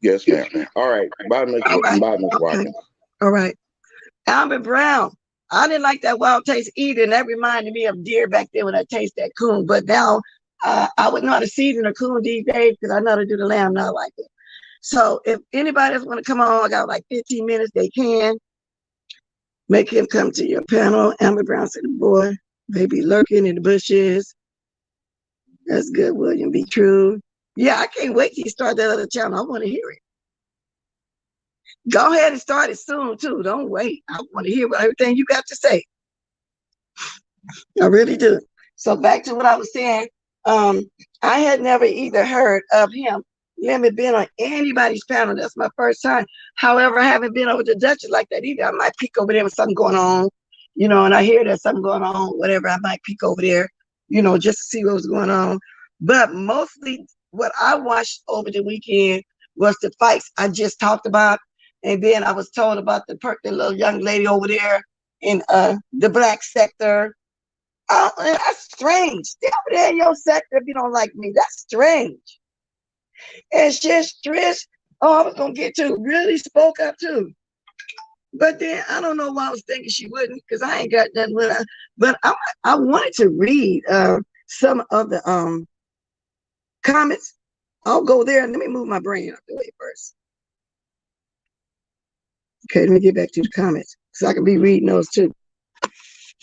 Yes, ma'am. All right. Bye, Miss All right. Bye, Miss Okay. Watkins. All right. Albert Brown. I didn't like that wild taste either. And that reminded me of deer back then when I tasted that coon. But now I wouldn't know how to season a coon these days because I know how to do the lamb now like it. So if anybody else want to come on, I got like 15 minutes, they can. Make him come to your panel. Albert Brown said, the boy may be lurking in the bushes. That's good, William. Be true. Yeah, I can't wait till you start that other channel. I want to hear it. Go ahead and start it soon, too. Don't wait. I want to hear everything you got to say. I really do. So back to what I was saying. I had never either heard of him. Never been on anybody's panel. That's my first time. However, I haven't been over to Dutchess like that either. I might peek over there with something going on, and I hear there's something going on, whatever. I might peek over there, just to see what was going on. But mostly what I watched over the weekend was the fights I just talked about. And then I was told about the little young lady over there in the black sector. Oh, that's strange. Stay over there in your sector if you don't like me. That's strange. And Trish, I was gonna get to really spoke up too. But then I don't know why I was thinking she wouldn't, because I ain't got nothing with her. But I wanted to read some of the comments. I'll go there and let me move my brain out the way first. Okay, let me get back to the comments so I can be reading those too.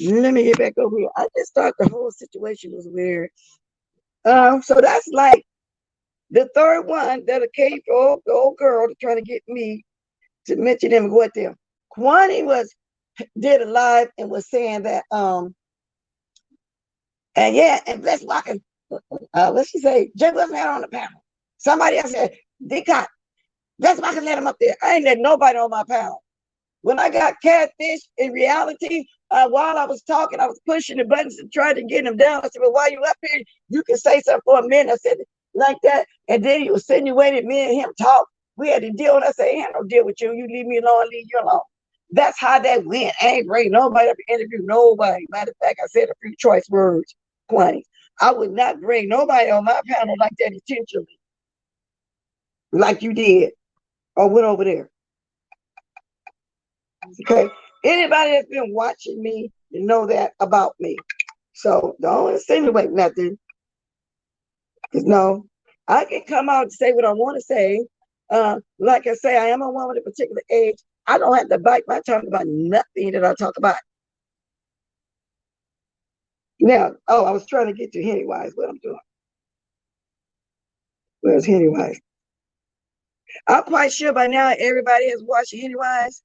Let me get back over here. I just thought the whole situation was weird. So that's like the third one that came from the old girl to try to get me to mention him and go at them. Kwani did a live and was saying that and Bless Watkins, let's just say Jay wasn't on the panel. Somebody else said, Deacon, Bless Watkins let him up there. I ain't let nobody on my panel. When I got catfish in reality, while I was talking, I was pushing the buttons and trying to get him down. I said, well, while you up here, you can say something for a minute. I said, like that. And then he insinuated me and him talk. We had to deal. And I said, I ain't no deal with you. You leave me alone, leave you alone. That's how that went. I ain't bring nobody up to interview nobody. Matter of fact, I said a few choice words, Quanny. I would not bring nobody on my panel like that intentionally, like you did, or went over there. Okay. Anybody that's been watching me, you know that about me. So don't insinuate nothing. Because no, I can come out and say what I want to say. Like I say, I am a woman of a particular age. I don't have to bite my tongue about nothing that I talk about. Now, I was trying to get to Hennywise, what I'm doing. Where's Hennywise? I'm quite sure by now everybody has watched Hennywise.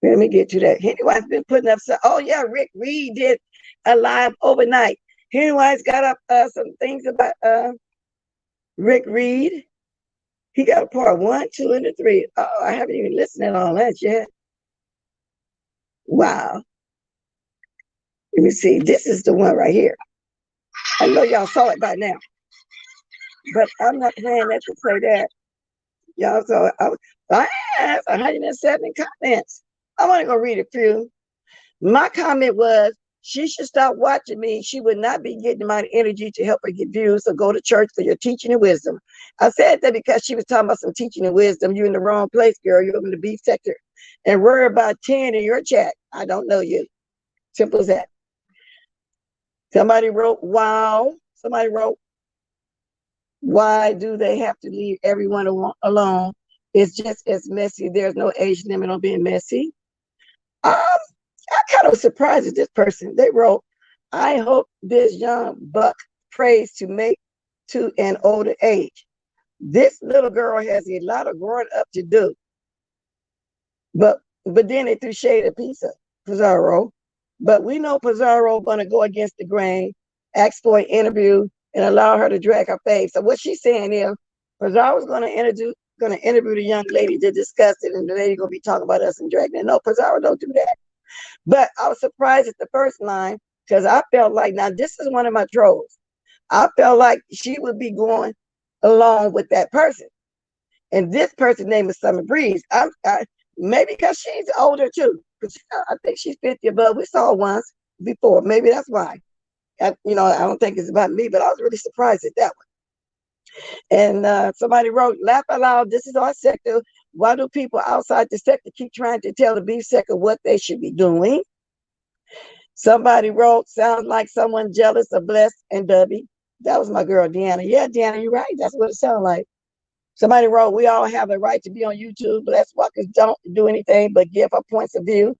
Let me get to that. Hennywise been putting up some. Oh yeah, Rick Reed did a live overnight. Hennywise got up some things about Rick Reed. He got a part 1, 2, and 3. Oh, I haven't even listened to all that yet. Wow. Let me see. This is the one right here. I know y'all saw it by now, but I'm not playing that to say that. Y'all saw it. I have 107 comments. I want to go read a few. My comment was, she should stop watching me. She would not be getting my energy to help her get views. So go to church for your teaching and wisdom. I said that because she was talking about some teaching and wisdom. You're in the wrong place, girl. You're in the beef sector. And worry about 10 in your chat. I don't know you. Simple as that. Somebody wrote, wow. Somebody wrote, why do they have to leave everyone alone? It's just as messy. There's no age limit on being messy. I kind of surprised at this person. They wrote, I hope this young buck prays to make to an older age. This little girl has a lot of growing up to do. But then they threw shade at Pizarro. But we know Pizarro gonna go against the grain, ask for an interview, and allow her to drag her face. So what she's saying is Pizarro's gonna interview the young lady to discuss it, and the lady gonna be talking about us and dragging it. No, Pizarro don't do that. But I was surprised at the first line because I felt like, now this is one of my trolls. I felt like she would be going along with that person. And this person's name is Summer Breeze. Maybe because she's older too. I think she's 50 above. We saw her once before. Maybe that's why. I don't think it's about me, but I was really surprised at that one. And somebody wrote, laugh out loud, this is our sector. Why do people outside the sector keep trying to tell the beef sector what they should be doing? Somebody wrote, sounds like someone jealous of Bless and Dubby. That was my girl, Deanna. Yeah, Deanna, you're right. That's what it sounded like. Somebody wrote, we all have the right to be on YouTube. Bless walkers don't do anything but give our points of view.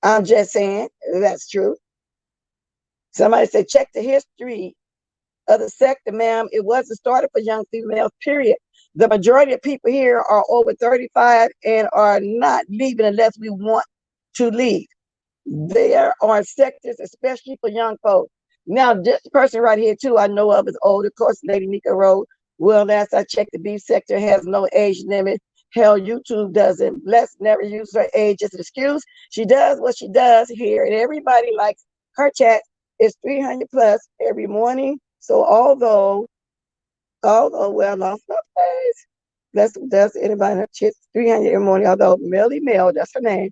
I'm just saying, that's true. Somebody said, check the history of the sector, ma'am. It wasn't started for young females, period. The majority of people here are over 35 and are not leaving unless we want to leave. There are sectors, especially for young folks. Now, this person right here, too, I know of is old. Of course, Lady Nika wrote, well, last I checked, the beef sector has no age limit. Hell, YouTube doesn't. Bless never use her age as an excuse. She does what she does here, and everybody likes her chat. It's 300 plus every morning. So although well, I lost my place. Does anybody have chits 300 every morning? Although Melly Mel, that's her name,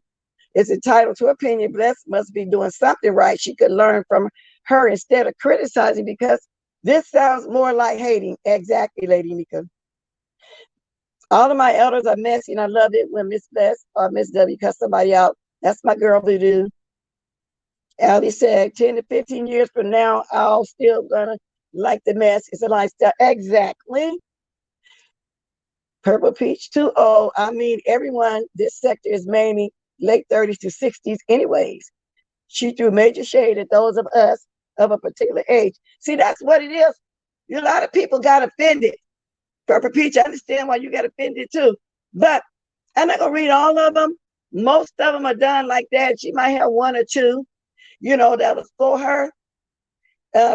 is entitled to opinion. Bless must be doing something right. She could learn from her instead of criticizing, because this sounds more like hating. Exactly, Lady Nika. All of my elders are messy, and I love it when Miss Bless or Miss W cuss somebody out. That's my girl Voodoo. Allie said, 10 to 15 years from now, I'll still gonna like the mess. It's a lifestyle. Exactly. Purple Peach 2-0. I mean, everyone, this sector is mainly late 30s to 60s anyways. She threw major shade at those of us of a particular age. See, that's what it is. A lot of people got offended. Purple Peach, I understand why you got offended too. But I'm not going to read all of them. Most of them are done like that. She might have one or two, that was for her.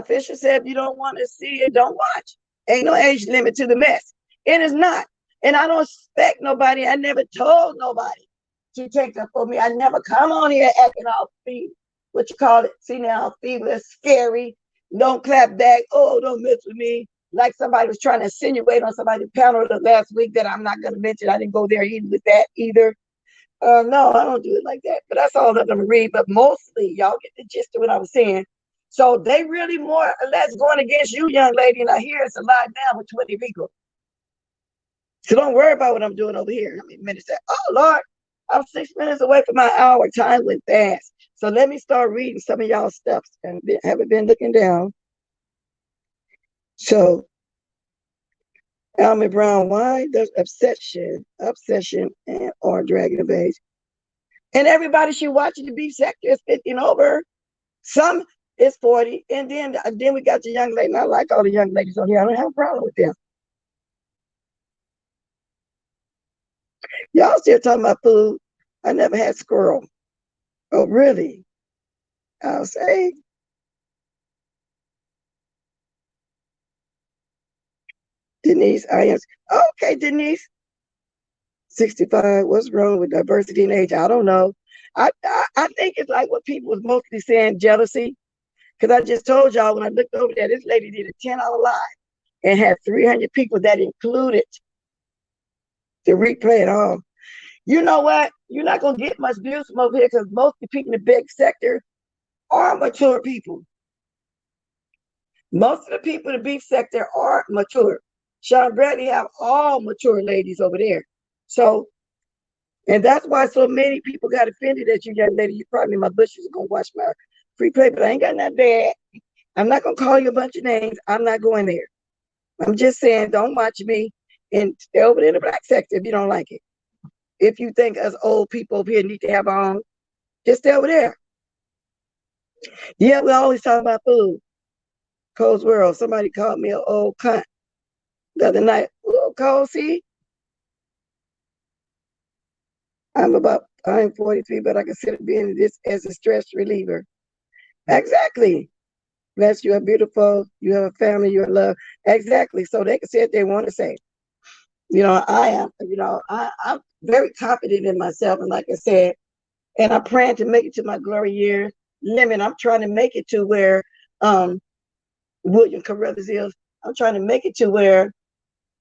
Fisher said, if you don't want to see it, don't watch. Ain't no age limit to the mess. It is not. And I don't expect nobody. I never told nobody to take that for me. I never come on here acting all feeble, scary. Don't clap back. Oh, don't mess with me. Like somebody was trying to insinuate on somebody's panel last week that I'm not going to mention. I didn't go there with that either. No, I don't do it like that. But that's all I'm going to read. But mostly, y'all get the gist of what I was saying. So they really more or less going against you, young lady. And I hear it's a lot now with 20 people. So don't worry about what I'm doing over here. I mean, minutes. Oh, Lord, I'm 6 minutes away from my hour. Time went fast. So let me start reading some of y'all stuff. And haven't been looking down. So, Alma Brown, why does obsession, and or dragging of age? And everybody she watching the beef sector is 50 and over. Some is 40. And then we got the young lady. And I like all the young ladies on here. I don't have a problem with them. Y'all still talking about food. I never had squirrel. Oh, really? I'll say. Denise, I am. Okay, Denise. 65. What's wrong with diversity in age? I don't know. I think it's like what people was mostly saying, jealousy. Because I just told y'all when I looked over there, this lady did a 10-hour live and had 300 people that included the replay at all. You know what? You're not going to get much views from over here because most of the people in the big sector are mature people. Most of the people in the beef sector are mature. Sean Bradley have all mature ladies over there. So, and that's why so many people got offended at you, young lady. You probably, my bushes are going to watch my free play, but I ain't got nothing bad. I'm not going to call you a bunch of names. I'm not going there. I'm just saying, don't watch me and stay over there in the black sector if you don't like it. If you think us old people over here need to have our own, just stay over there. Yeah, we always talk about food. Cole's World. Somebody called me an old cunt the other night. Oh, Cole, see? I'm 43, but I consider being this as a stress reliever. Exactly. Bless, you are beautiful. You have a family. You are loved. Exactly. So they can say what they want to say. I am. I'm very confident in myself, and like I said, and I'm praying to make it to my glory year limit. I'm trying to make it to where William CORRUTHERS is. I'm trying to make it to where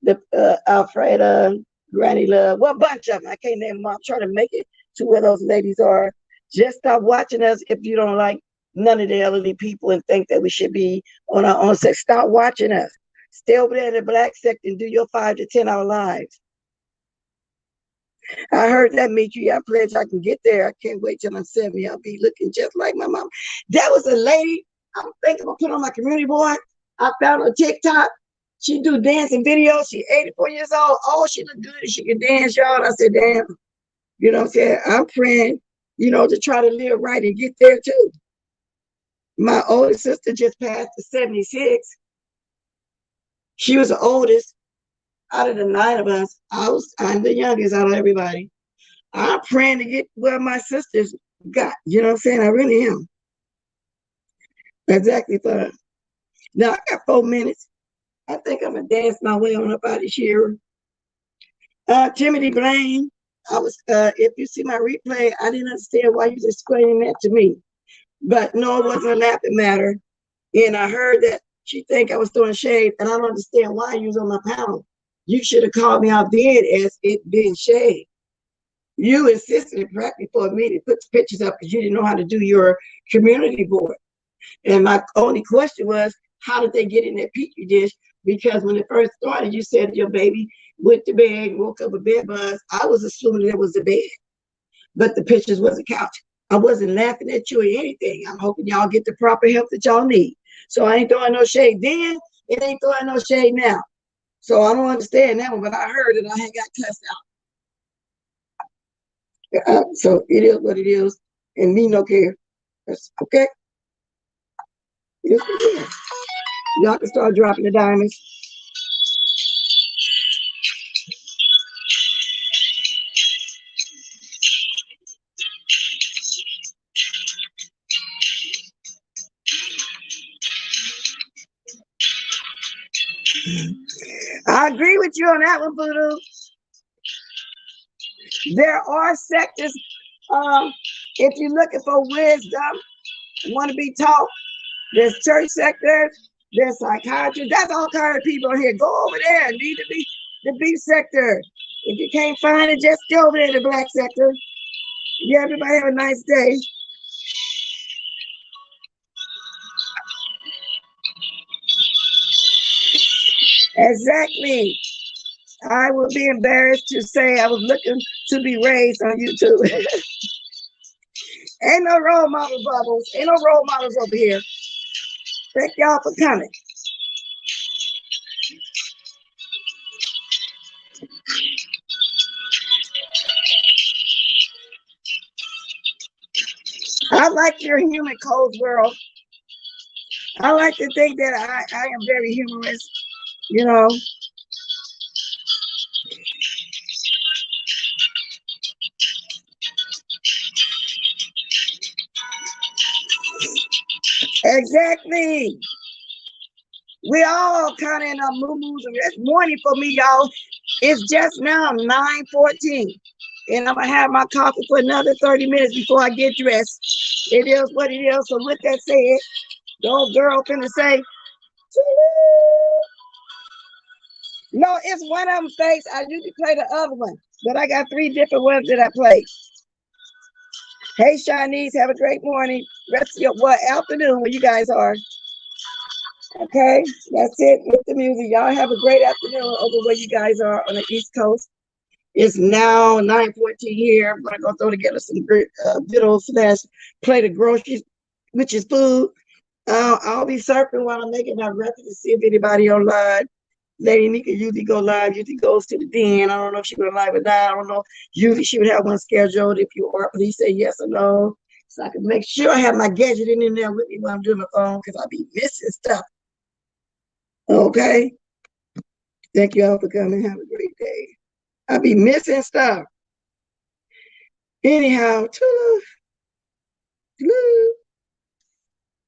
the Alfreda, Granny Love. Well, a bunch of them. I can't name them. I'm trying to make it to where those ladies are. Just stop watching us if you don't like none of the elderly people and think that we should be on our own sex. Stop watching us. Stay over there in the black sector and do your 5 to 10 hour lives. I heard that, Mitri. I pledge I can get there. I can't wait till I'm 70. I'll be looking just like my mom. That was a lady I'm thinking of putting on my community board. I found her on TikTok. She do dancing videos. She's 84 years old. Oh, she look good. She can dance, y'all. I said, damn. You know what I'm saying? I'm praying, you know, to try to live right and get there too. My older sister just passed to 76. She was the oldest out of the 9 of us. I'm the youngest out of everybody. I'm praying to get where my sisters got. You know what I'm saying? I really am. Exactly. Now I got 4 minutes. I think I'm gonna dance my way on up out of here. Timothy Blaine. If you see my replay, I didn't understand why you was explaining that to me. But no, it wasn't a laughing matter. And I heard that she think I was throwing shade, and I don't understand why you was on my panel. You should have called me out then as it being shade. You insisted practically for me to put the pictures up because you didn't know how to do your community board. And my only question was, how did they get in that petri dish? Because when it first started, you said your baby went to bed, woke up with bed buzz. I was assuming it was a bed, but the pictures was a couch. I wasn't laughing at you or anything. I'm hoping y'all get the proper help that y'all need. So I ain't throwing no shade then. It ain't throwing no shade now. So I don't understand that one, but I heard it. I had got cussed out. So it is what it is, and me no care. That's okay. It is what it is. Y'all can start dropping the diamonds. I agree with you on that one, Voodoo. There are sectors, if you're looking for wisdom, want to be taught, there's church sectors, there's psychiatrists, that's all kind of people here. Go over there, need to be the beef sector. If you can't find it, just go over there in the black sector. Yeah, everybody have a nice day. Exactly. I would be embarrassed to say I was looking to be raised on YouTube. Ain't no role model bubbles. Ain't no role models over here. Thank y'all for coming. I like your human codes world. I like to think that I am very humorous, you know. Exactly. We all kind of in our moo-moos. It's morning for me, y'all. It's just now 9:14. And I'm going to have my coffee for another 30 minutes before I get dressed. It is what it is. So with that said, the old girl finna say, no, it's one of them fakes. I usually play the other one, but I got 3 different ones that I play. Hey, Shanice, have a great morning. Rest of your afternoon where you guys are. Okay, that's it with the music. Y'all have a great afternoon over where you guys are on the East Coast. It's now 9:14 here. I'm gonna go throw together some good / play the groceries, which is food. I'll be surfing while I'm making my breakfast to see if anybody online. Lady Nika usually go live, usually goes to the den. I don't know if she went live or not. I don't know. Usually she would have one scheduled if you are, please say yes or no. So I can make sure I have my gadget in there with me when I'm doing my phone because I'll be missing stuff. Okay. Thank you all for coming. Have a great day. I'll be missing stuff. Anyhow, toodaloo.